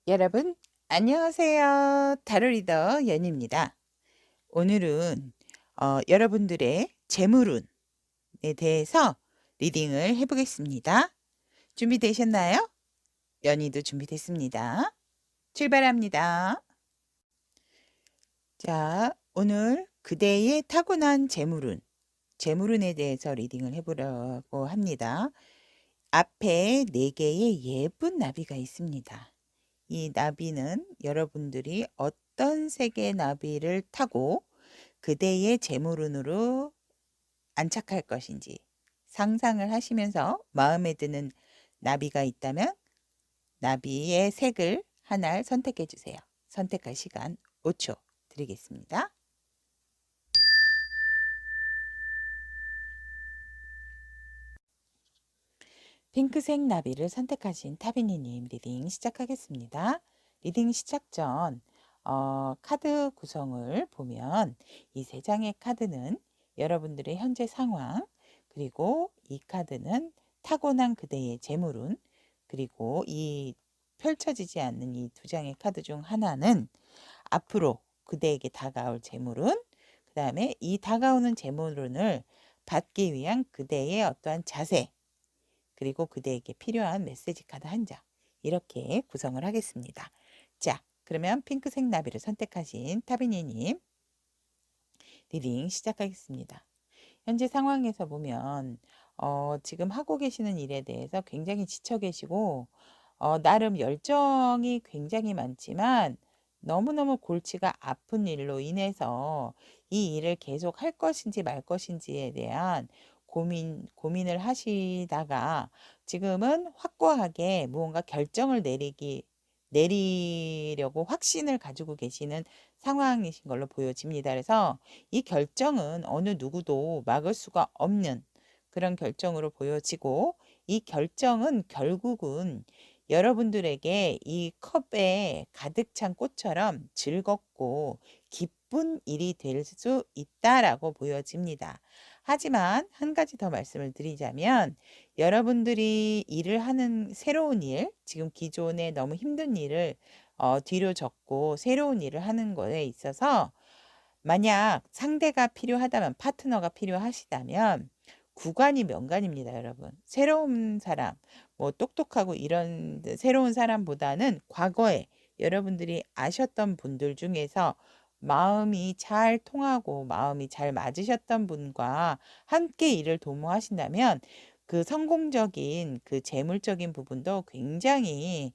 여러분, 안녕하세요. 타로 리더 연입니다. 오늘은 여러분들의 재물운에 대해서 리딩을 해보겠습니다. 준비되셨나요? 연희도 준비됐습니다. 출발합니다. 자, 오늘 그대의 타고난 재물운에 대해서 리딩을 해보려고 합니다. 앞에 4개의 예쁜 나비가 있습니다. 이 나비는 여러분들이 어떤 색의 나비를 타고 그대의 재물운으로 안착할 것인지 상상을 하시면서 마음에 드는 나비가 있다면 나비의 색을 하나를 선택해 주세요. 선택할 시간 5초 드리겠습니다. 핑크색 나비를 선택하신 타비니님 리딩 시작하겠습니다. 리딩 시작 전 카드 구성을 보면 이 3장의 카드는 여러분들의 현재 상황, 그리고 이 카드는 타고난 그대의 재물운, 그리고 이 펼쳐지지 않는 이 2장의 카드 중 하나는 앞으로 그대에게 다가올 재물운, 그 다음에 이 다가오는 재물운을 받기 위한 그대의 어떠한 자세, 그리고 그대에게 필요한 메시지 카드 1장, 이렇게 구성을 하겠습니다. 자, 그러면 핑크색 나비를 선택하신 타비니님 리딩 시작하겠습니다. 현재 상황에서 보면 지금 하고 계시는 일에 대해서 굉장히 지쳐 계시고 나름 열정이 굉장히 많지만 너무너무 골치가 아픈 일로 인해서 이 일을 계속 할 것인지 말 것인지에 대한 고민을 하시다가 지금은 확고하게 무언가 결정을 내리려고 확신을 가지고 계시는 상황이신 걸로 보여집니다. 그래서 이 결정은 어느 누구도 막을 수가 없는 그런 결정으로 보여지고, 이 결정은 결국은 여러분들에게 이 컵에 가득 찬 꽃처럼 즐겁고 기쁜 일이 될 수 있다라고 보여집니다. 하지만 한 가지 더 말씀을 드리자면, 여러분들이 일을 하는 새로운 일, 지금 기존에 너무 힘든 일을 뒤로 졌고 새로운 일을 하는 거에 있어서 만약 상대가 필요하다면, 파트너가 필요하시다면 구관이 명관입니다, 여러분. 새로운 사람, 뭐 똑똑하고 이런 새로운 사람보다는 과거에 여러분들이 아셨던 분들 중에서 마음이 잘 통하고 마음이 잘 맞으셨던 분과 함께 일을 도모하신다면 그 성공적인 그 재물적인 부분도 굉장히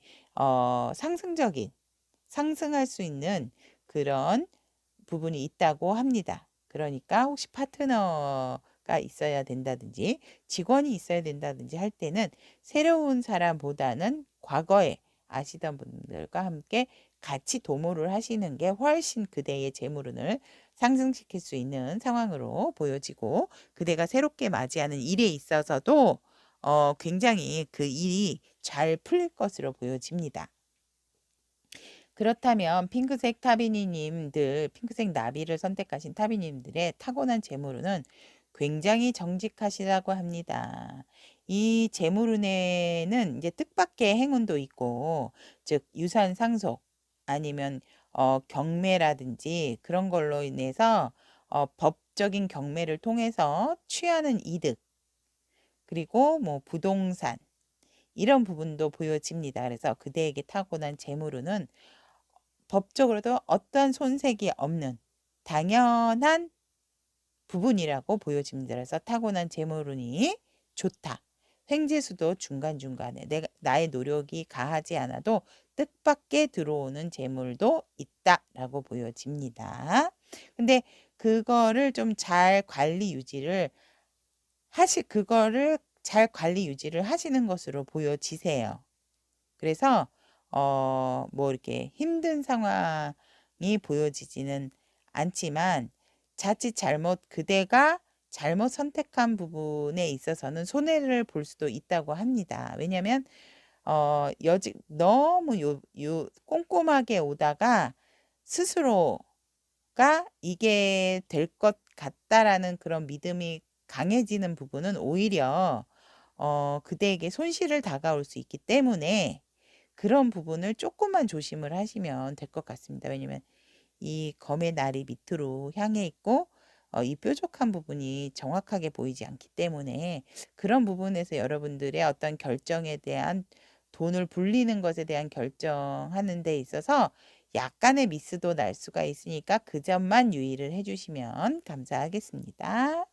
상승할 수 있는 그런 부분이 있다고 합니다. 그러니까 혹시 파트너가 있어야 된다든지 직원이 있어야 된다든지 할 때는 새로운 사람보다는 과거에 아시던 분들과 함께 같이 도모를 하시는 게 훨씬 그대의 재물운을 상승시킬 수 있는 상황으로 보여지고, 그대가 새롭게 맞이하는 일에 있어서도 굉장히 그 일이 잘 풀릴 것으로 보여집니다. 그렇다면 핑크색 나비를 선택하신 타비님들의 타고난 재물운은 굉장히 정직하시다고 합니다. 이 재물운에는 이제 뜻밖의 행운도 있고, 즉 유산 상속 아니면 경매라든지 그런 걸로 인해서 법적인 경매를 통해서 취하는 이득, 그리고 뭐 부동산, 이런 부분도 보여집니다. 그래서 그대에게 타고난 재물운은 법적으로도 어떤 손색이 없는 당연한 부분이라고 보여집니다. 그래서 타고난 재물운이 좋다. 횡재수도 중간중간에 나의 노력이 가하지 않아도 뜻밖의 들어오는 재물도 있다라고 보여집니다. 근데 그거를 좀 잘 관리 유지를 하시는 것으로 보여지세요. 그래서 뭐 이렇게 힘든 상황이 보여지지는 않지만 자칫 그대가 잘못 선택한 부분에 있어서는 손해를 볼 수도 있다고 합니다. 왜냐하면 여직 너무 꼼꼼하게 오다가 스스로가 이게 될 것 같다라는 그런 믿음이 강해지는 부분은 오히려 그대에게 손실을 다가올 수 있기 때문에 그런 부분을 조금만 조심을 하시면 될 것 같습니다. 왜냐면 이 검의 날이 밑으로 향해 있고 이 뾰족한 부분이 정확하게 보이지 않기 때문에 그런 부분에서 여러분들의 어떤 결정에 대한 돈을 불리는 것에 대한 결정하는 데 있어서 약간의 미스도 날 수가 있으니까 그 점만 유의를 해주시면 감사하겠습니다.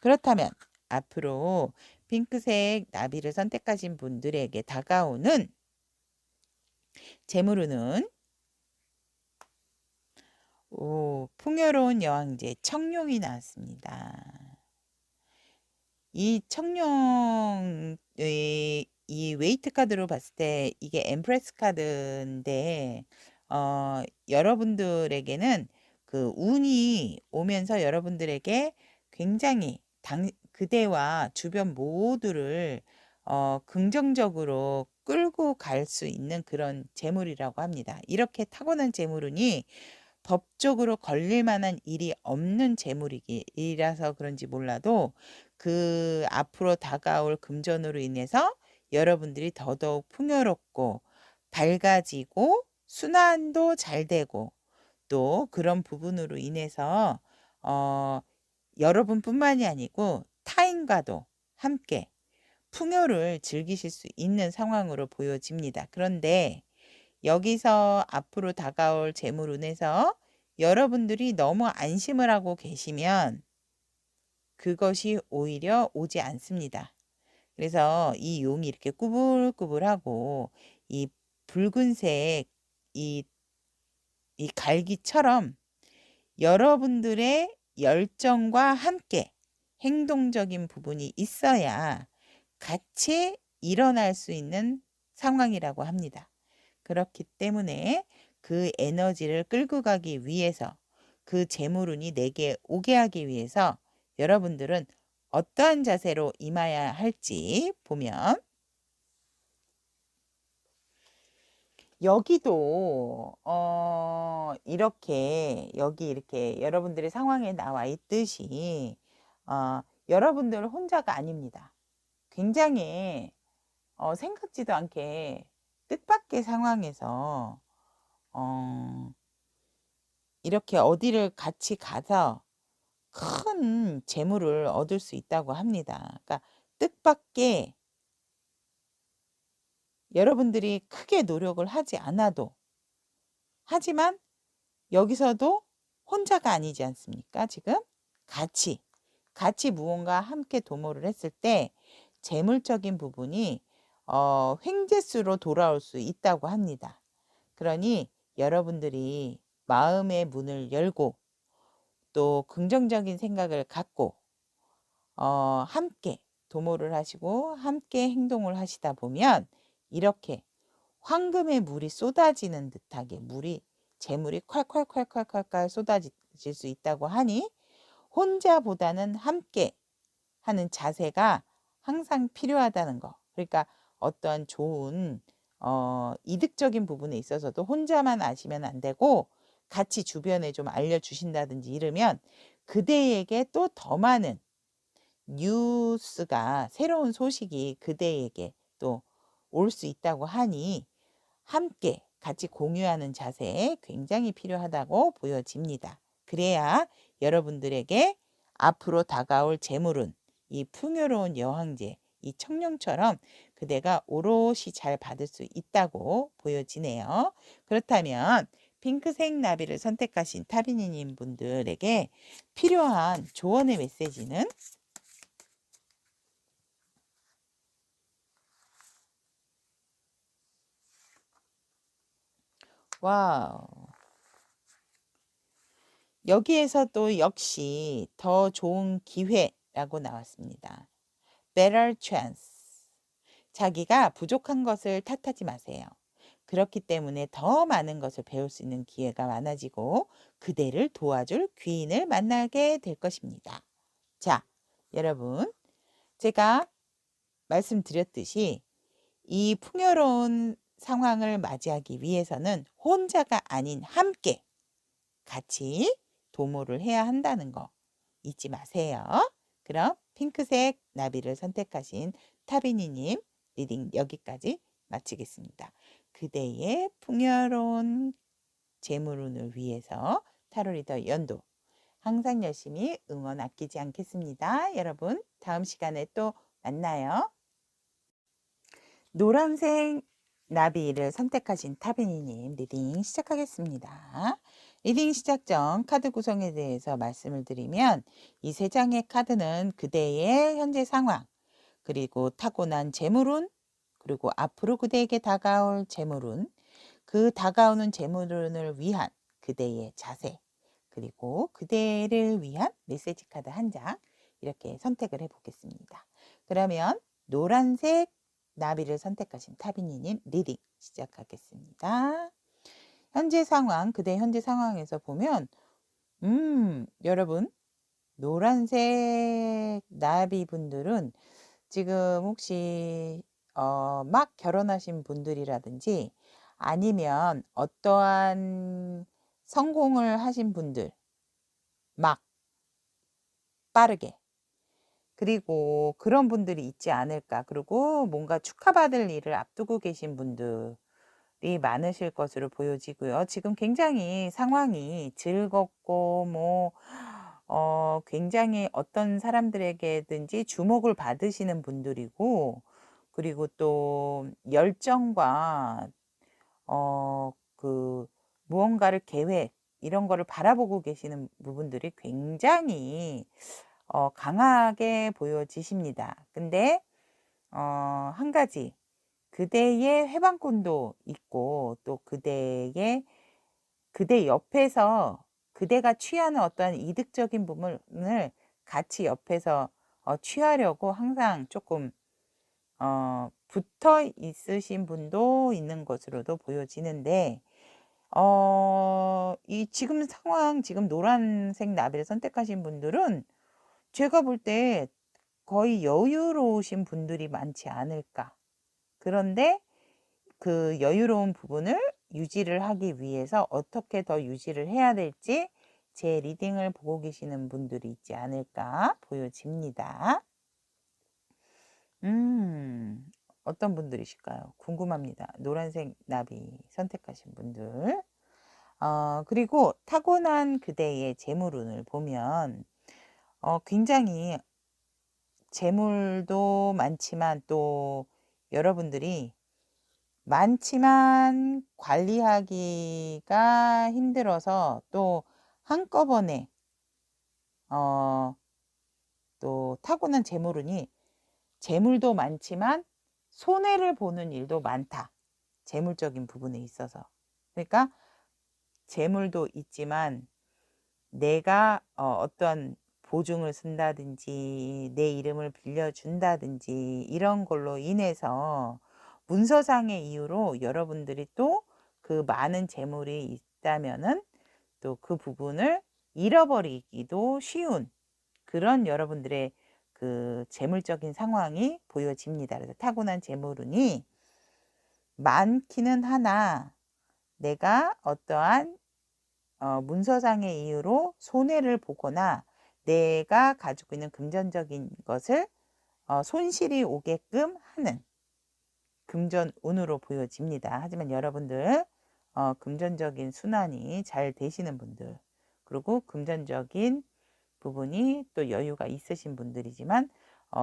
그렇다면 앞으로 핑크색 나비를 선택하신 분들에게 다가오는 재물운은 풍요로운 여왕제 청룡이 나왔습니다. 이 청룡의 이 웨이트 카드로 봤을 때 이게 엠프레스 카드인데 여러분들에게는 그 운이 오면서 여러분들에게 굉장히 그대와 주변 모두를 긍정적으로 끌고 갈 수 있는 그런 재물이라고 합니다. 이렇게 타고난 재물운이 법적으로 걸릴 만한 일이 없는 재물이라서 그런지 몰라도 그 앞으로 다가올 금전으로 인해서 여러분들이 더더욱 풍요롭고 밝아지고 순환도 잘 되고 또 그런 부분으로 인해서 어, 여러분뿐만이 아니고 타인과도 함께 풍요를 즐기실 수 있는 상황으로 보여집니다. 그런데 여기서 앞으로 다가올 재물운에서 여러분들이 너무 안심을 하고 계시면 그것이 오히려 오지 않습니다. 그래서 이 용이 이렇게 꾸불꾸불하고 이 붉은색 이, 이 갈기처럼 여러분들의 열정과 함께 행동적인 부분이 있어야 같이 일어날 수 있는 상황이라고 합니다. 그렇기 때문에 그 에너지를 끌고 가기 위해서 그 재물운이 내게 오게 하기 위해서 여러분들은 어떠한 자세로 임해야 할지 보면 여기도 이렇게 여기 이렇게 여러분들의 상황에 나와 있듯이 여러분들 혼자가 아닙니다. 굉장히 생각지도 않게 뜻밖의 상황에서 이렇게 어디를 같이 가서 큰 재물을 얻을 수 있다고 합니다. 그러니까 뜻밖의 여러분들이 크게 노력을 하지 않아도 하지만 여기서도 혼자가 아니지 않습니까? 지금 같이 무언가 함께 도모를 했을 때 재물적인 부분이 횡재수로 돌아올 수 있다고 합니다. 그러니 여러분들이 마음의 문을 열고 또 긍정적인 생각을 갖고 함께 도모를 하시고 함께 행동을 하시다 보면 이렇게 황금의 물이 쏟아지는 듯하게 재물이 콸콸콸콸콸콸 쏟아질 수 있다고 하니 혼자보다는 함께 하는 자세가 항상 필요하다는 거. 그러니까 어떠한 좋은 이득적인 부분에 있어서도 혼자만 아시면 안 되고 같이 주변에 좀 알려주신다든지 이러면 그대에게 또 더 많은 뉴스가 새로운 소식이 그대에게 또 올 수 있다고 하니 함께 같이 공유하는 자세 굉장히 필요하다고 보여집니다. 그래야 여러분들에게 앞으로 다가올 재물운 이 풍요로운 여황제 이 청룡처럼 그대가 오롯이 잘 받을 수 있다고 보여지네요. 그렇다면 핑크색 나비를 선택하신 타비니님 분들에게 필요한 조언의 메시지는 와우. 여기에서 또 역시 더 좋은 기회라고 나왔습니다. Better chance. 자기가 부족한 것을 탓하지 마세요. 그렇기 때문에 더 많은 것을 배울 수 있는 기회가 많아지고 그대를 도와줄 귀인을 만나게 될 것입니다. 자, 여러분, 제가 말씀드렸듯이 이 풍요로운 상황을 맞이하기 위해서는 혼자가 아닌 함께 같이 도모를 해야 한다는 거 잊지 마세요. 그럼 핑크색 나비를 선택하신 타비니님 리딩 여기까지 마치겠습니다. 그대의 풍요로운 재물운을 위해서 타로리더 연도 항상 열심히 응원 아끼지 않겠습니다. 여러분 다음 시간에 또 만나요. 노란색 나비를 선택하신 타비니님 리딩 시작하겠습니다. 리딩 시작 전 카드 구성에 대해서 말씀을 드리면 이 세 장의 카드는 그대의 현재 상황, 그리고 타고난 재물운, 그리고 앞으로 그대에게 다가올 재물운, 그 다가오는 재물운을 위한 그대의 자세, 그리고 그대를 위한 메시지 카드 한 장 이렇게 선택을 해보겠습니다. 그러면 노란색 나비를 선택하신 타비니님 리딩 시작하겠습니다. 현재 상황, 그대 현재 상황에서 보면 여러분 노란색 나비 분들은 지금 혹시 막 결혼하신 분들이라든지 아니면 어떠한 성공을 하신 분들 막 빠르게 그리고 그런 분들이 있지 않을까. 그리고 뭔가 축하받을 일을 앞두고 계신 분들이 많으실 것으로 보여지고요. 지금 굉장히 상황이 즐겁고 굉장히 어떤 사람들에게든지 주목을 받으시는 분들이고, 그리고 또 열정과 그 무언가를 계획 이런 거를 바라보고 계시는 부분들이 굉장히 강하게 보여지십니다. 근데 한 가지 그대의 회방꾼도 있고 또 그대 옆에서 그대가 취하는 어떠한 이득적인 부분을 같이 옆에서 취하려고 항상 조금 붙어 있으신 분도 있는 것으로도 보여지는데 이 지금 상황 지금 노란색 나비를 선택하신 분들은 제가 볼 때 거의 여유로우신 분들이 많지 않을까. 그런데 그 여유로운 부분을 유지를 하기 위해서 어떻게 더 유지를 해야 될지 제 리딩을 보고 계시는 분들이 있지 않을까 보여집니다. 어떤 분들이실까요? 궁금합니다. 노란색 나비 선택하신 분들. 그리고 타고난 그대의 재물운을 보면 굉장히 재물도 많지만 또 여러분들이 많지만 관리하기가 힘들어서 또 한꺼번에 또 타고난 재물운이 재물도 많지만 손해를 보는 일도 많다. 재물적인 부분에 있어서. 그러니까 재물도 있지만 내가 어떤 보증을 쓴다든지 내 이름을 빌려준다든지 이런 걸로 인해서 문서상의 이유로 여러분들이 또 그 많은 재물이 있다면은 또 그 부분을 잃어버리기도 쉬운 그런 여러분들의 그 재물적인 상황이 보여집니다. 그래서 타고난 재물운이 많기는 하나 내가 어떠한 문서상의 이유로 손해를 보거나 내가 가지고 있는 금전적인 것을 손실이 오게끔 하는 금전운으로 보여집니다. 하지만 여러분들 금전적인 순환이 잘 되시는 분들, 그리고 금전적인 부분이 또 여유가 있으신 분들이지만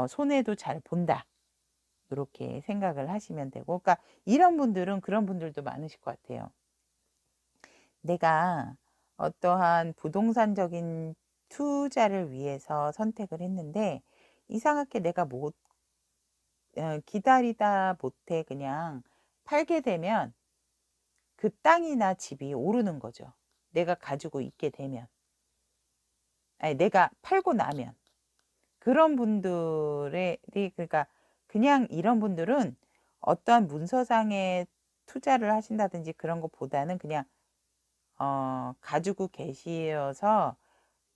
손해도 잘 본다. 이렇게 생각을 하시면 되고, 그러니까 이런 분들은 그런 분들도 많으실 것 같아요. 내가 어떠한 부동산적인 투자를 위해서 선택을 했는데 이상하게 내가 못 기다리다 못해 그냥 팔게 되면 그 땅이나 집이 오르는 거죠. 내가 가지고 있게 되면. 아니, 내가 팔고 나면. 그런 분들이 그러니까 그냥 이런 분들은 어떠한 문서상의 투자를 하신다든지 그런 것보다는 그냥 가지고 계시어서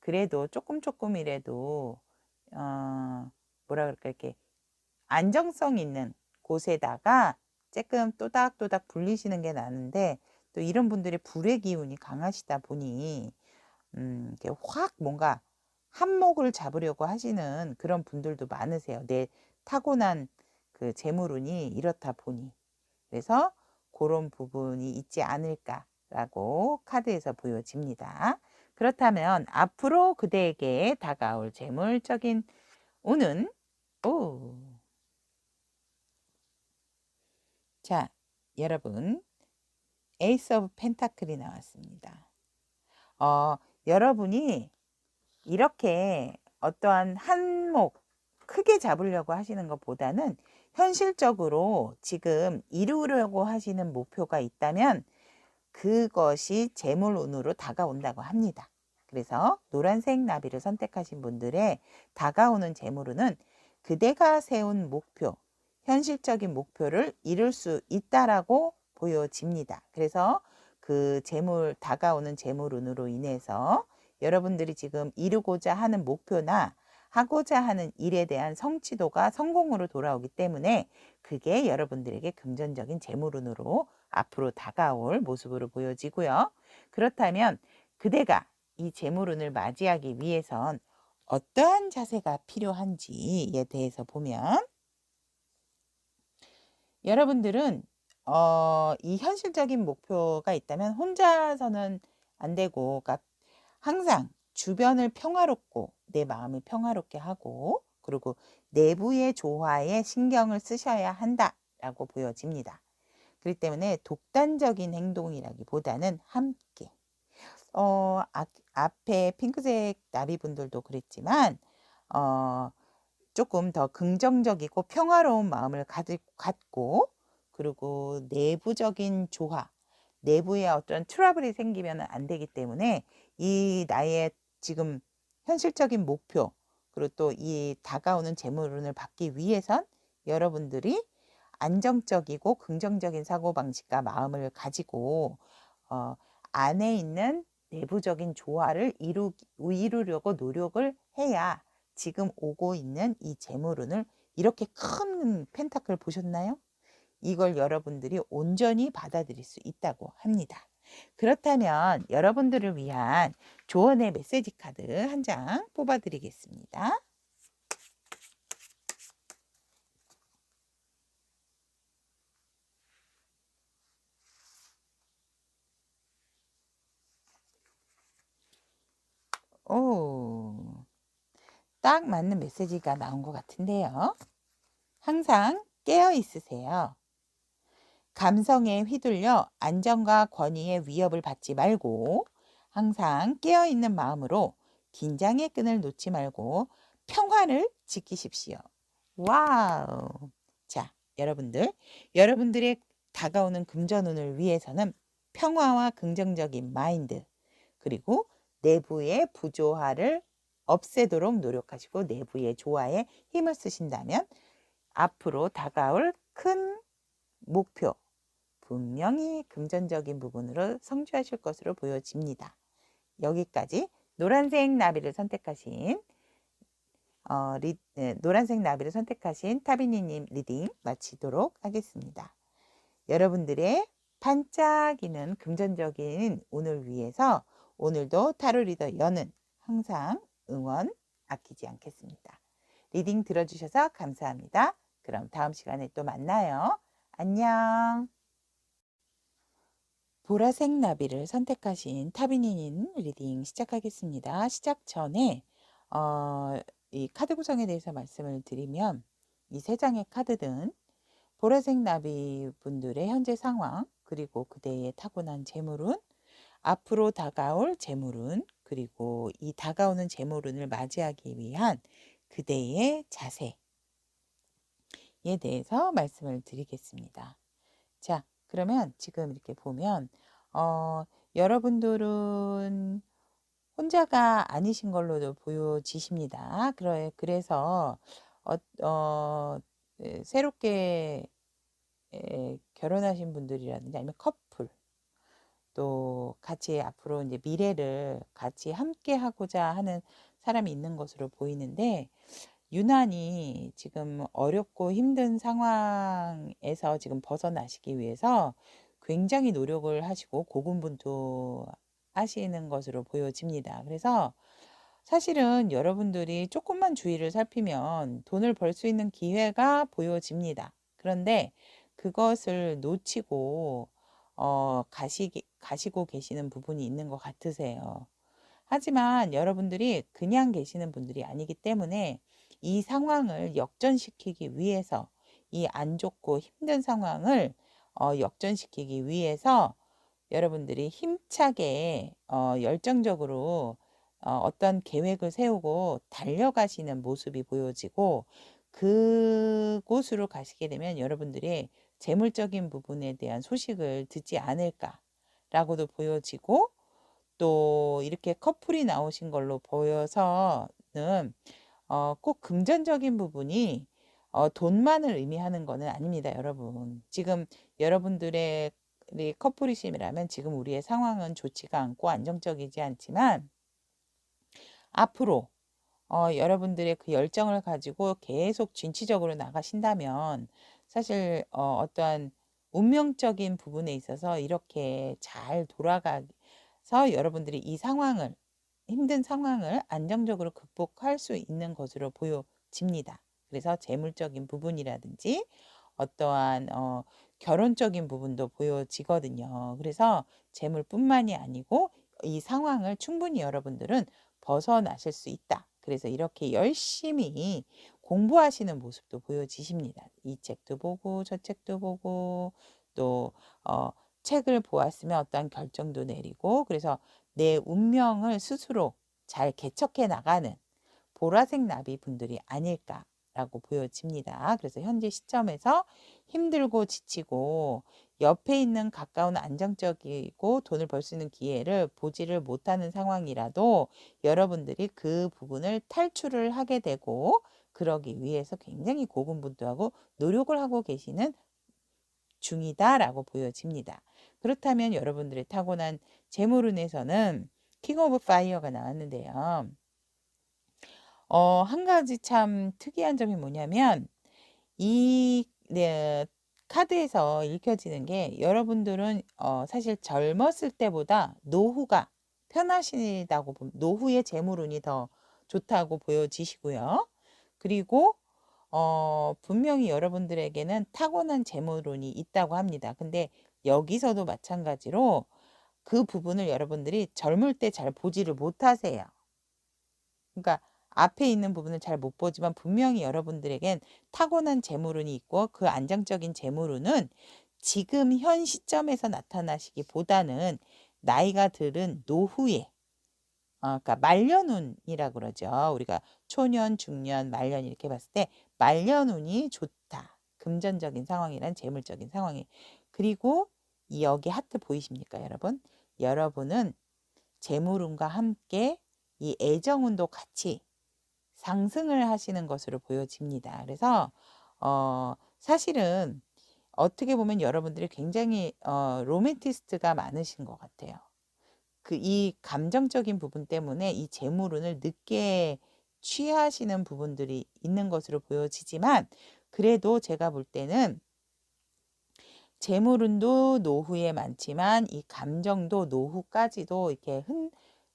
그래도 조금이라도 뭐라 그럴까 이렇게 안정성 있는 곳에다가 조금 또닥또닥 불리시는 게 나는데 또 이런 분들이 불의 기운이 강하시다 보니 이렇게 확 뭔가 한몫을 잡으려고 하시는 그런 분들도 많으세요. 내 타고난 그 재물운이 이렇다 보니. 그래서 그런 부분이 있지 않을까라고 카드에서 보여집니다. 그렇다면 앞으로 그대에게 다가올 재물적인 운은 자, 여러분 에이스 오브 펜타클이 나왔습니다. 여러분이 이렇게 어떠한 한몫 크게 잡으려고 하시는 것보다는 현실적으로 지금 이루려고 하시는 목표가 있다면 그것이 재물운으로 다가온다고 합니다. 그래서 노란색 나비를 선택하신 분들의 다가오는 재물운은 그대가 세운 목표, 현실적인 목표를 이룰 수 있다라고 보여집니다. 그래서 그 다가오는 재물운으로 인해서 여러분들이 지금 이루고자 하는 목표나 하고자 하는 일에 대한 성취도가 성공으로 돌아오기 때문에 그게 여러분들에게 금전적인 재물운으로 앞으로 다가올 모습으로 보여지고요. 그렇다면 그대가 이 재물운을 맞이하기 위해선 어떠한 자세가 필요한지에 대해서 보면 여러분들은 이 현실적인 목표가 있다면 혼자서는 안 되고, 그러니까 항상 주변을 평화롭고 내 마음을 평화롭게 하고 그리고 내부의 조화에 신경을 쓰셔야 한다라고 보여집니다. 그렇기 때문에 독단적인 행동이라기보다는 함께 앞에 핑크색 나비분들도 그랬지만 조금 더 긍정적이고 평화로운 마음을 갖고 그리고 내부적인 조화, 내부에 어떤 트러블이 생기면 안 되기 때문에 이 나의 지금 현실적인 목표 그리고 또 이 다가오는 재물운을 받기 위해선 여러분들이 안정적이고 긍정적인 사고방식과 마음을 가지고 안에 있는 내부적인 조화를 이루려고 노력을 해야 지금 오고 있는 이 재물운을 이렇게 큰 펜타클 보셨나요? 이걸 여러분들이 온전히 받아들일 수 있다고 합니다. 그렇다면 여러분들을 위한 조언의 메시지 카드 한 장 뽑아드리겠습니다. 딱 맞는 메시지가 나온 것 같은데요. 항상 깨어 있으세요. 감성에 휘둘려 안전과 권위의 위협을 받지 말고 항상 깨어있는 마음으로 긴장의 끈을 놓지 말고 평화를 지키십시오. 와우! 자, 여러분들의 다가오는 금전운을 위해서는 평화와 긍정적인 마인드 그리고 내부의 부조화를 없애도록 노력하시고 내부의 조화에 힘을 쓰신다면 앞으로 다가올 큰 목표 분명히 금전적인 부분으로 성취하실 것으로 보여집니다. 여기까지 노란색 나비를 선택하신 노란색 나비를 선택하신 타비니님 리딩 마치도록 하겠습니다. 여러분들의 반짝이는 금전적인 운을 위해서 오늘도 타로 리더 연은 항상 응원 아끼지 않겠습니다. 리딩 들어주셔서 감사합니다. 그럼 다음 시간에 또 만나요. 안녕. 보라색 나비를 선택하신 타비니님 리딩 시작하겠습니다. 시작 전에 이 카드 구성에 대해서 말씀을 드리면 이 세 장의 카드는 보라색 나비 분들의 현재 상황 그리고 그대의 타고난 재물운 앞으로 다가올 재물운 그리고 이 다가오는 재물운을 맞이하기 위한 그대의 자세에 대해서 말씀을 드리겠습니다. 자, 그러면 지금 이렇게 보면 여러분들은 혼자가 아니신 걸로도 보여지십니다. 그래서 새롭게 결혼하신 분들이라든지 아니면 커플 또 같이 앞으로 이제 미래를 같이 함께 하고자 하는 사람이 있는 것으로 보이는데 유난히 지금 어렵고 힘든 상황에서 지금 벗어나시기 위해서 굉장히 노력을 하시고 고군분투하시는 것으로 보여집니다. 그래서 사실은 여러분들이 조금만 주위를 살피면 돈을 벌 수 있는 기회가 보여집니다. 그런데 그것을 놓치고 가시고 계시는 부분이 있는 것 같으세요. 하지만 여러분들이 그냥 계시는 분들이 아니기 때문에 이 상황을 역전시키기 위해서, 이 안 좋고 힘든 상황을 역전시키기 위해서 여러분들이 힘차게 열정적으로 어떤 계획을 세우고 달려가시는 모습이 보여지고, 그곳으로 가시게 되면 여러분들이 재물적인 부분에 대한 소식을 듣지 않을까라고도 보여지고, 또 이렇게 커플이 나오신 걸로 보여서는 꼭 금전적인 부분이 돈만을 의미하는 것은 아닙니다, 여러분. 지금 여러분들의 커플이심이라면 지금 우리의 상황은 좋지가 않고 안정적이지 않지만, 앞으로 여러분들의 그 열정을 가지고 계속 진취적으로 나가신다면 사실 어떠한 운명적인 부분에 있어서 이렇게 잘 돌아가서 여러분들이 이 상황을, 힘든 상황을 안정적으로 극복할 수 있는 것으로 보여집니다. 그래서 재물적인 부분이라든지 어떠한 결혼적인 부분도 보여지거든요. 그래서 재물뿐만이 아니고 이 상황을 충분히 여러분들은 벗어나실 수 있다. 그래서 이렇게 열심히 공부하시는 모습도 보여지십니다. 이 책도 보고 저 책도 보고 또 책을 보았으면 어떠한 결정도 내리고, 그래서 내 운명을 스스로 잘 개척해 나가는 보라색 나비 분들이 아닐까라고 보여집니다. 그래서 현재 시점에서 힘들고 지치고 옆에 있는 가까운 안정적이고 돈을 벌 수 있는 기회를 보지를 못하는 상황이라도 여러분들이 그 부분을 탈출을 하게 되고, 그러기 위해서 굉장히 고군분투하고 노력을 하고 계시는 중이다라고 보여집니다. 그렇다면 여러분들의 타고난 재물운에서는 킹 오브 파이어가 나왔는데요. 한 가지 참 특이한 점이 뭐냐면, 이 카드에서 읽혀지는 게, 여러분들은 사실 젊었을 때보다 노후가 편하시다고 노후의 재물운이 더 좋다고 보여지시고요. 그리고 분명히 여러분들에게는 타고난 재물운이 있다고 합니다. 근데 여기서도 마찬가지로 그 부분을 여러분들이 젊을 때 잘 보지를 못하세요. 그러니까 앞에 있는 부분을 잘 못 보지만 분명히 여러분들에겐 타고난 재물운이 있고, 그 안정적인 재물운은 지금 현 시점에서 나타나시기보다는 나이가 들은 노후에, 그러니까 말년운이라 그러죠. 우리가 초년, 중년, 말년 이렇게 봤을 때 말년운이 좋다. 금전적인 상황이란 재물적인 상황이. 그리고 여기 하트 보이십니까, 여러분? 여러분은 재물운과 함께 이 애정운도 같이 상승을 하시는 것으로 보여집니다. 그래서 사실은 어떻게 보면 여러분들이 굉장히 로맨티스트가 많으신 것 같아요. 이 감정적인 부분 때문에 이 재물운을 늦게 취하시는 부분들이 있는 것으로 보여지지만, 그래도 제가 볼 때는 재물운도 노후에 많지만 이 감정도 노후까지도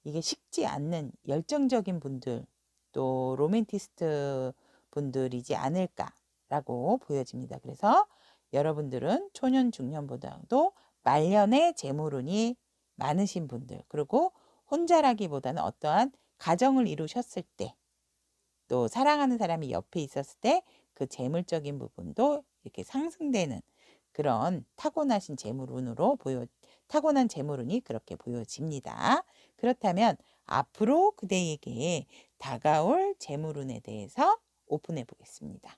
이게 식지 않는 열정적인 분들, 또 로맨티스트 분들이지 않을까라고 보여집니다. 그래서 여러분들은 초년 중년보다도 말년의 재물운이 많으신 분들, 그리고 혼자라기보다는 어떠한 가정을 이루셨을 때, 또 사랑하는 사람이 옆에 있었을 때 그 재물적인 부분도 이렇게 상승되는 그런 타고난 재물운이 그렇게 보여집니다. 그렇다면 앞으로 그대에게 다가올 재물운에 대해서 오픈해 보겠습니다.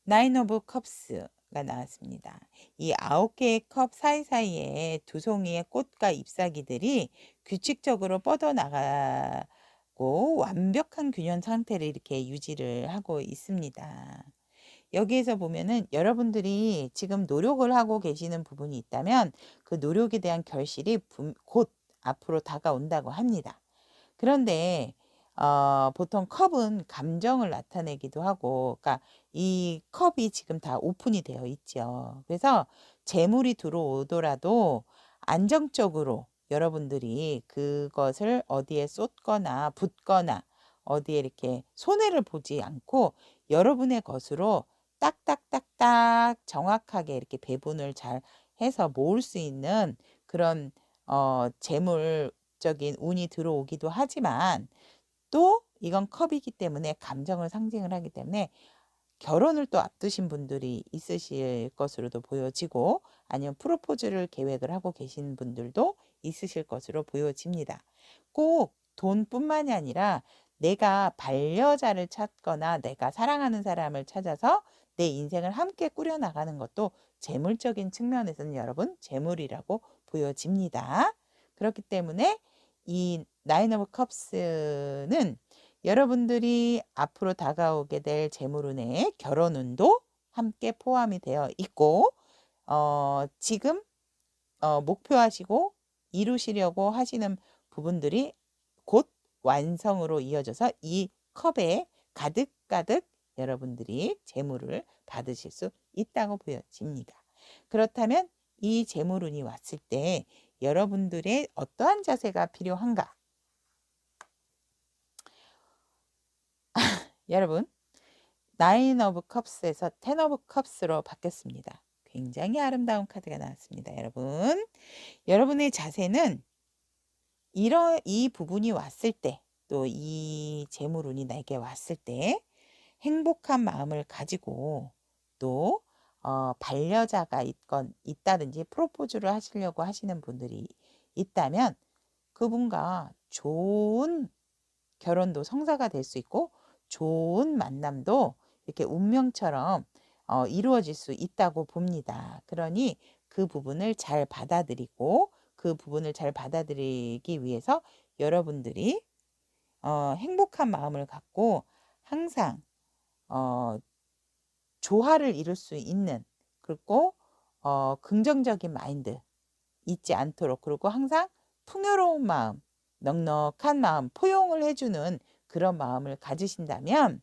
나인 오브 컵스가 나왔습니다. 이 9개의 컵 사이사이에 두 송이의 꽃과 잎사귀들이 규칙적으로 뻗어나가고 완벽한 균형 상태를 이렇게 유지를 하고 있습니다. 여기에서 보면은 여러분들이 지금 노력을 하고 계시는 부분이 있다면 그 노력에 대한 결실이 곧 앞으로 다가온다고 합니다. 그런데 보통 컵은 감정을 나타내기도 하고, 그러니까 이 컵이 지금 다 오픈이 되어 있죠. 그래서 재물이 들어오더라도 안정적으로 여러분들이 그것을 어디에 쏟거나 붓거나 어디에 이렇게 손해를 보지 않고 여러분의 것으로 딱딱딱딱 정확하게 이렇게 배분을 잘 해서 모을 수 있는 그런 재물적인 운이 들어오기도 하지만, 또 이건 컵이기 때문에 감정을 상징을 하기 때문에 결혼을 또 앞두신 분들이 있으실 것으로도 보여지고, 아니면 프로포즈를 계획을 하고 계신 분들도 있으실 것으로 보여집니다. 꼭 돈뿐만이 아니라 내가 반려자를 찾거나 내가 사랑하는 사람을 찾아서 내 인생을 함께 꾸려나가는 것도 재물적인 측면에서는 여러분 재물이라고 보여집니다. 그렇기 때문에 이 나인 오브 컵스는 여러분들이 앞으로 다가오게 될 재물운에 결혼운도 함께 포함이 되어 있고, 지금 목표하시고 이루시려고 하시는 부분들이 곧 완성으로 이어져서 이 컵에 가득가득 여러분들이 재물을 받으실 수 있다고 보여집니다. 그렇다면 이 재물운이 왔을 때 여러분들의 어떠한 자세가 필요한가? 여러분, 나인 오브 컵스에서 텐 오브 컵스로 바뀌었습니다. 굉장히 아름다운 카드가 나왔습니다. 여러분의 자세는 이 부분이 왔을 때, 또 이 재물운이 내게 왔을 때 행복한 마음을 가지고, 또 반려자가 있다든지 프로포즈를 하시려고 하시는 분들이 있다면 그분과 좋은 결혼도 성사가 될 수 있고, 좋은 만남도 이렇게 운명처럼 이루어질 수 있다고 봅니다. 그러니 그 부분을 잘 받아들이고, 그 부분을 잘 받아들이기 위해서 여러분들이 행복한 마음을 갖고 항상 조화를 이룰 수 있는, 그리고 긍정적인 마인드 잊지 않도록, 그리고 항상 풍요로운 마음, 넉넉한 마음, 포용을 해주는 그런 마음을 가지신다면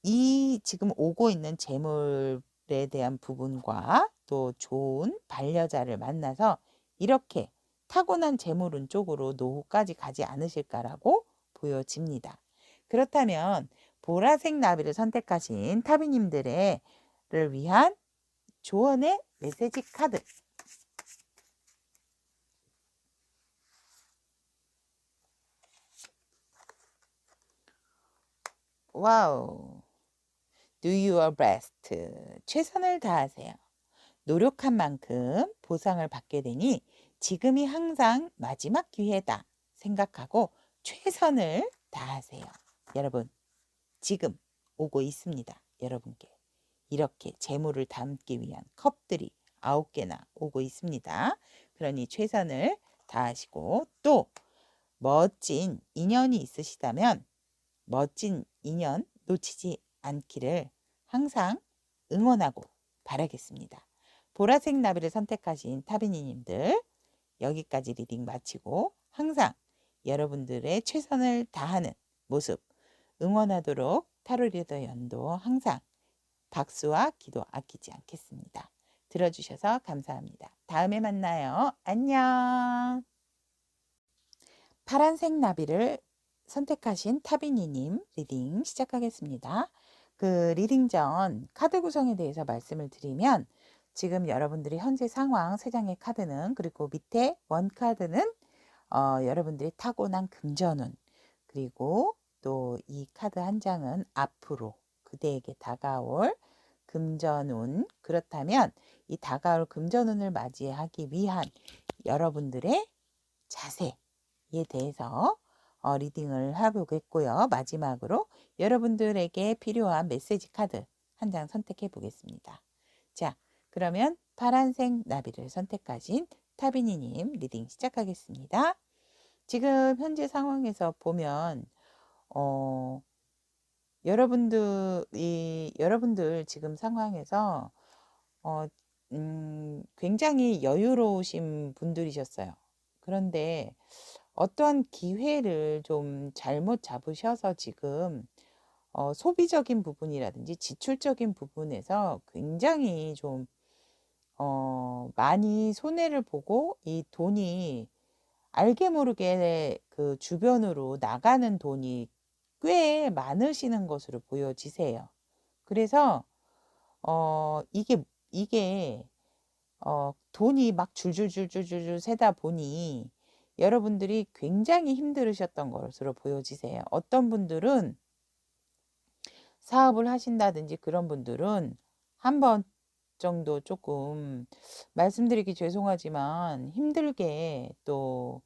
이 지금 오고 있는 재물에 대한 부분과 또 좋은 반려자를 만나서 이렇게 타고난 재물운 쪽으로 노후까지 가지 않으실까라고 보여집니다. 그렇다면 보라색 나비를 선택하신 타비님들을 위한 조언의 메시지 카드. 와우. Do your best. 최선을 다하세요. 노력한 만큼 보상을 받게 되니 지금이 항상 마지막 기회다 생각하고 최선을 다하세요. 여러분, 지금 오고 있습니다. 여러분께 이렇게 재물을 담기 위한 컵들이 9개나 오고 있습니다. 그러니 최선을 다하시고, 또 멋진 인연이 있으시다면 멋진 인연 놓치지 않기를 항상 응원하고 바라겠습니다. 보라색 나비를 선택하신 타비니님들, 여기까지 리딩 마치고 항상 여러분들의 최선을 다하는 모습 응원하도록 타로 리더 연도 항상 박수와 기도 아끼지 않겠습니다. 들어주셔서 감사합니다. 다음에 만나요. 안녕. 파란색 나비를 선택하신 타비니님 리딩 시작하겠습니다. 그 리딩 전 카드 구성에 대해서 말씀을 드리면, 지금 여러분들이 현재 상황 3장의 카드는, 그리고 밑에 원 카드는 여러분들이 타고난 금전운, 그리고 또 이 카드 한 장은 앞으로 그대에게 다가올 금전운. 그렇다면 이 다가올 금전운을 맞이하기 위한 여러분들의 자세에 대해서 리딩을 해보겠고요. 마지막으로 여러분들에게 필요한 메시지 카드 한 장 선택해 보겠습니다. 자, 그러면 파란색 나비를 선택하신 타비니님 리딩 시작하겠습니다. 지금 현재 상황에서 보면 여러분들 지금 상황에서 굉장히 여유로우신 분들이셨어요. 그런데 어떠한 기회를 좀 잘못 잡으셔서 지금 소비적인 부분이라든지 지출적인 부분에서 굉장히 좀 많이 손해를 보고, 이 돈이 알게 모르게 그 주변으로 나가는 돈이 꽤 많으시는 것으로 보여지세요. 그래서 이게 돈이 막 줄줄줄줄줄 새다 보니 여러분들이 굉장히 힘들으셨던 것으로 보여지세요. 어떤 분들은 사업을 하신다든지 그런 분들은 한 번 정도 조금 말씀드리기 죄송하지만 힘들게 또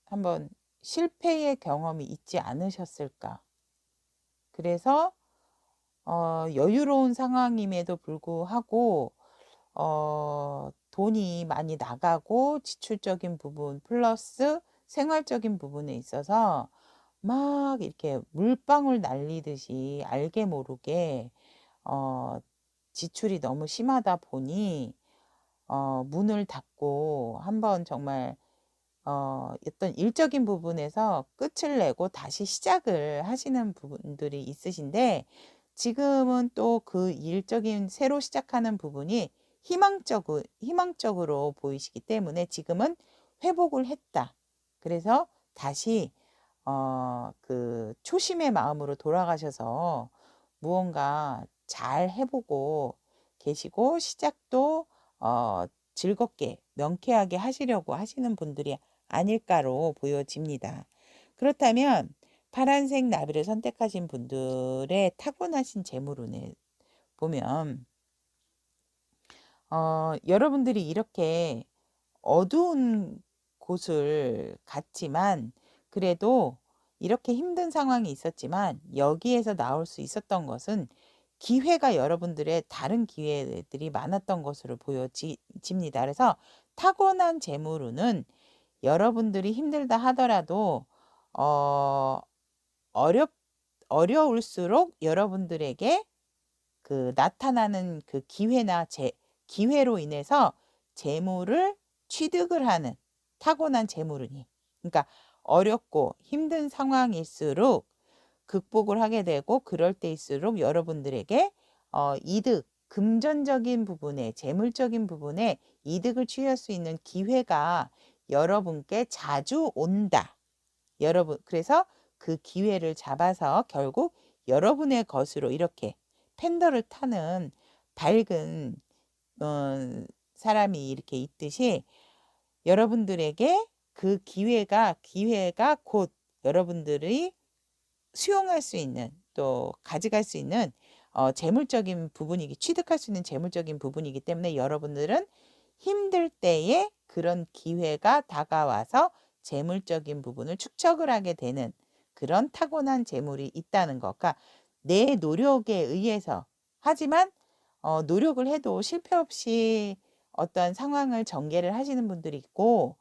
한번 실패의 경험이 있지 않으셨을까. 그래서 여유로운 상황임에도 불구하고 돈이 많이 나가고 지출적인 부분 플러스 생활적인 부분에 있어서 막 이렇게 물방울 날리듯이 알게 모르게 지출이 너무 심하다 보니 문을 닫고 한번 정말 어떤 일적인 부분에서 끝을 내고 다시 시작을 하시는 부분들이 있으신데 지금은 또 그 일적인 새로 시작하는 부분이 희망적으로 보이시기 때문에 지금은 회복을 했다. 그래서 다시 그 초심의 마음으로 돌아가셔서 무언가 잘 해보고 계시고 시작도 즐겁게 명쾌하게 하시려고 하시는 분들이 아닐까로 보여집니다. 그렇다면 파란색 나비를 선택하신 분들의 타고나신 재물운을 보면 여러분들이 이렇게 어두운 곳을 갔지만 그래도 이렇게 힘든 상황이 있었지만 여기에서 나올 수 있었던 것은 기회가 여러분들의 다른 기회들이 많았던 것으로 보여집니다. 그래서 타고난 재물운은 여러분들이 힘들다 하더라도 어, 어려울수록 여러분들에게 그 나타나는 그 기회로 인해서 재물을 취득을 하는 타고난 재물운이. 그러니까 어렵고 힘든 상황일수록 극복을 하게 되고 그럴 때일수록 여러분들에게 이득, 금전적인 부분에 재물적인 부분에 이득을 취할 수 있는 기회가 여러분께 자주 온다. 그래서 그 기회를 잡아서 결국 여러분의 것으로 이렇게 팬더를 타는 밝은 사람이 이렇게 있듯이 여러분들에게 그 기회가 곧 여러분들이 수용할 수 있는 또 가져갈 수 있는 재물적인 부분이기 취득할 수 있는 재물적인 부분이기 때문에 여러분들은 힘들 때에 그런 기회가 다가와서 재물적인 부분을 축적을 하게 되는 그런 타고난 재물이 있다는 것. 그러니까 내 노력에 의해서 하지만 노력을 해도 실패 없이 어떤 상황을 전개를 하시는 분들이 있고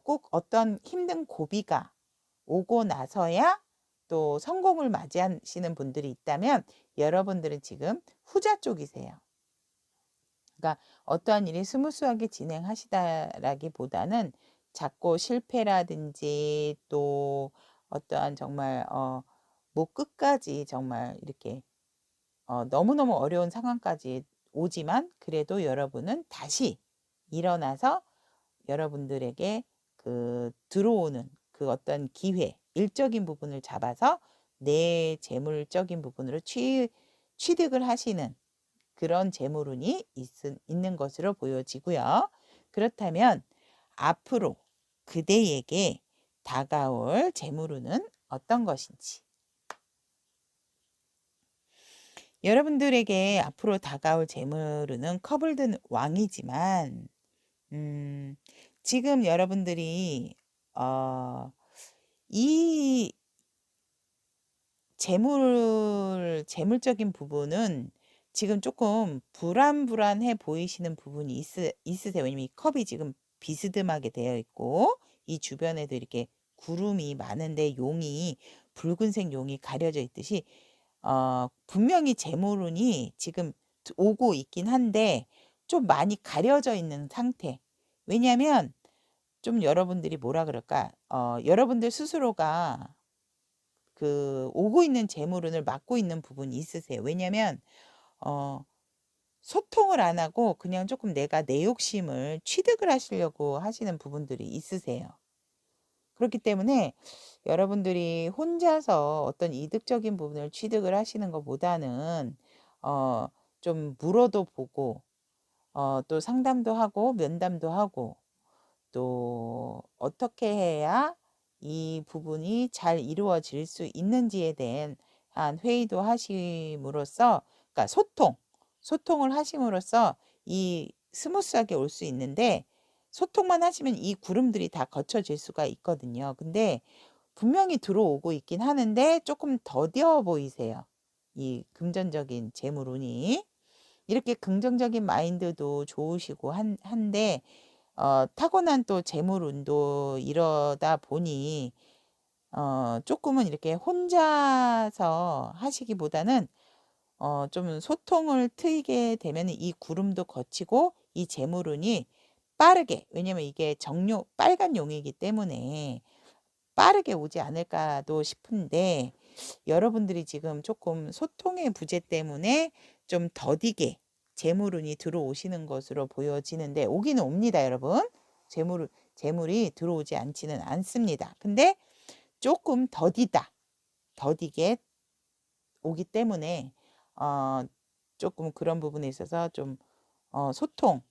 꼭 어떤 힘든 고비가 오고 나서야 또 성공을 맞이하시는 분들이 있다면 여러분들은 지금 후자 쪽이세요. 그러니까 어떠한 일이 스무스하게 진행하시다라기보다는 자꾸 실패라든지 또 어떠한 정말 뭐 끝까지 정말 이렇게 너무너무 어려운 상황까지 오지만 그래도 여러분은 다시 일어나서 여러분들에게 그 들어오는 그 어떤 기회, 일적인 부분을 잡아서 내 재물적인 부분으로 취득을 하시는 그런 재물운이 있는 것으로 보여지고요. 그렇다면 앞으로 그대에게 다가올 재물운은 어떤 것인지. 여러분들에게 앞으로 다가올 재물운은 컵을 든 왕이지만 지금 여러분들이 이 재물적인 부분은 지금 조금 불안해 보이시는 부분이 있으세요. 왜냐면 이 컵이 지금 비스듬하게 되어 있고 이 주변에도 이렇게 구름이 많은데 붉은색 용이 가려져 있듯이 분명히 재물운이 지금 오고 있긴 한데 좀 많이 가려져 있는 상태. 왜냐면 좀 여러분들이 뭐라 그럴까? 여러분들 스스로가 그 오고 있는 재물운을 막고 있는 부분이 있으세요. 왜냐면 소통을 안 하고 그냥 조금 내가 내 욕심을 취득을 하시려고 하시는 부분들이 있으세요. 그렇기 때문에 여러분들이 혼자서 어떤 이득적인 부분을 취득을 하시는 것보다는 어 좀 물어도 보고 또 상담도 하고 면담도 하고 또 어떻게 해야 이 부분이 잘 이루어질 수 있는지에 대한 회의도 하심으로써, 그러니까 소통을 하심으로써 이 스무스하게 올 수 있는데, 소통만 하시면 이 구름들이 다 거쳐질 수가 있거든요. 근데 분명히 들어오고 있긴 하는데 조금 더뎌 보이세요, 이 금전적인 재물운이. 이렇게 긍정적인 마인드도 좋으시고 한데 타고난 또 재물운도 이러다 보니 쪼끔은 이렇게 혼자서 하시기보다는 좀 소통을 트이게 되면은 이 구름도 거치고 이 재물운이 빠르게, 왜냐면 이게 정용 빨간 용이기 때문에 빠르게 오지 않을까도 싶은데, 여러분들이 지금 조금 소통의 부재 때문에 좀 더디게 재물운이 들어오시는 것으로 보여지는데, 오기는 옵니다 여러분. 재물이 들어오지 않지는 않습니다. 근데 조금 더디게 오기 때문에 조금 그런 부분에 있어서 좀 소통,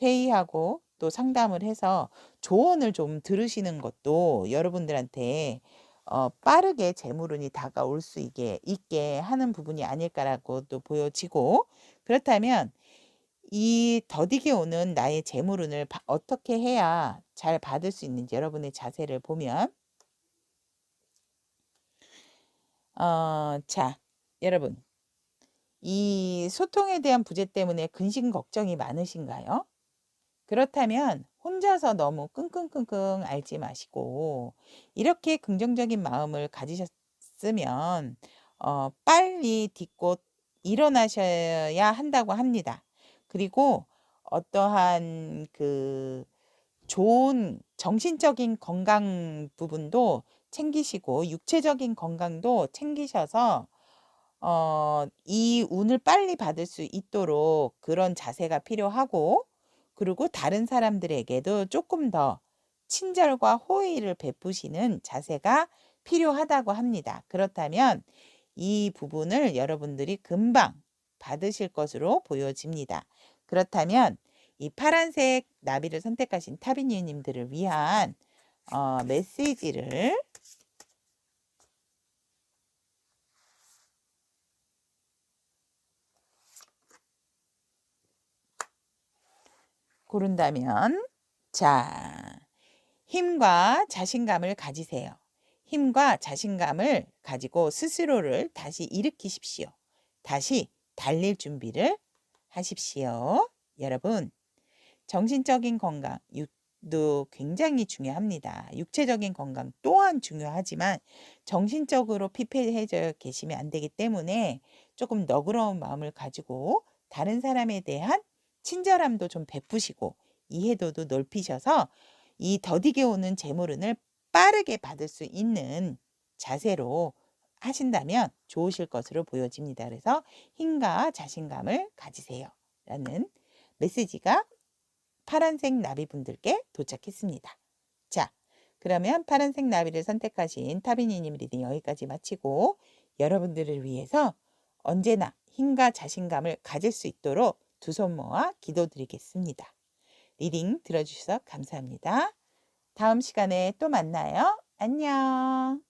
회의하고 또 상담을 해서 조언을 좀 들으시는 것도 여러분들한테 빠르게 재물운이 다가올 수 있게 하는 부분이 아닐까라고 또 보여지고, 그렇다면 이 더디게 오는 나의 재물운을 어떻게 해야 잘 받을 수 있는지 여러분의 자세를 보면, 자, 여러분, 이 소통에 대한 부재 때문에 근심 걱정이 많으신가요? 그렇다면 혼자서 너무 끙끙끙끙 앓지 마시고, 이렇게 긍정적인 마음을 가지셨으면 빨리 딛고 일어나셔야 한다고 합니다. 그리고 어떠한 그 좋은 정신적인 건강 부분도 챙기시고 육체적인 건강도 챙기셔서 이 운을 빨리 받을 수 있도록 그런 자세가 필요하고, 그리고 다른 사람들에게도 조금 더 친절과 호의를 베푸시는 자세가 필요하다고 합니다. 그렇다면 이 부분을 여러분들이 금방 받으실 것으로 보여집니다. 그렇다면 이 파란색 나비를 선택하신 타비니님들을 위한 메시지를 고른다면, 자, 힘과 자신감을 가지세요. 힘과 자신감을 가지고 스스로를 다시 일으키십시오. 다시 달릴 준비를 하십시오. 여러분, 정신적인 건강도 굉장히 중요합니다. 육체적인 건강 또한 중요하지만 정신적으로 피폐해져 계시면 안 되기 때문에 조금 너그러운 마음을 가지고 다른 사람에 대한 친절함도 좀 베푸시고 이해도도 넓히셔서 이 더디게 오는 재물운을 빠르게 받을 수 있는 자세로 하신다면 좋으실 것으로 보여집니다. 그래서 힘과 자신감을 가지세요 라는 메시지가 파란색 나비분들께 도착했습니다. 자, 그러면 파란색 나비를 선택하신 타비니님 리딩 여기까지 마치고, 여러분들을 위해서 언제나 힘과 자신감을 가질 수 있도록 두 손 모아 기도드리겠습니다. 리딩 들어주셔서 감사합니다. 다음 시간에 또 만나요. 안녕.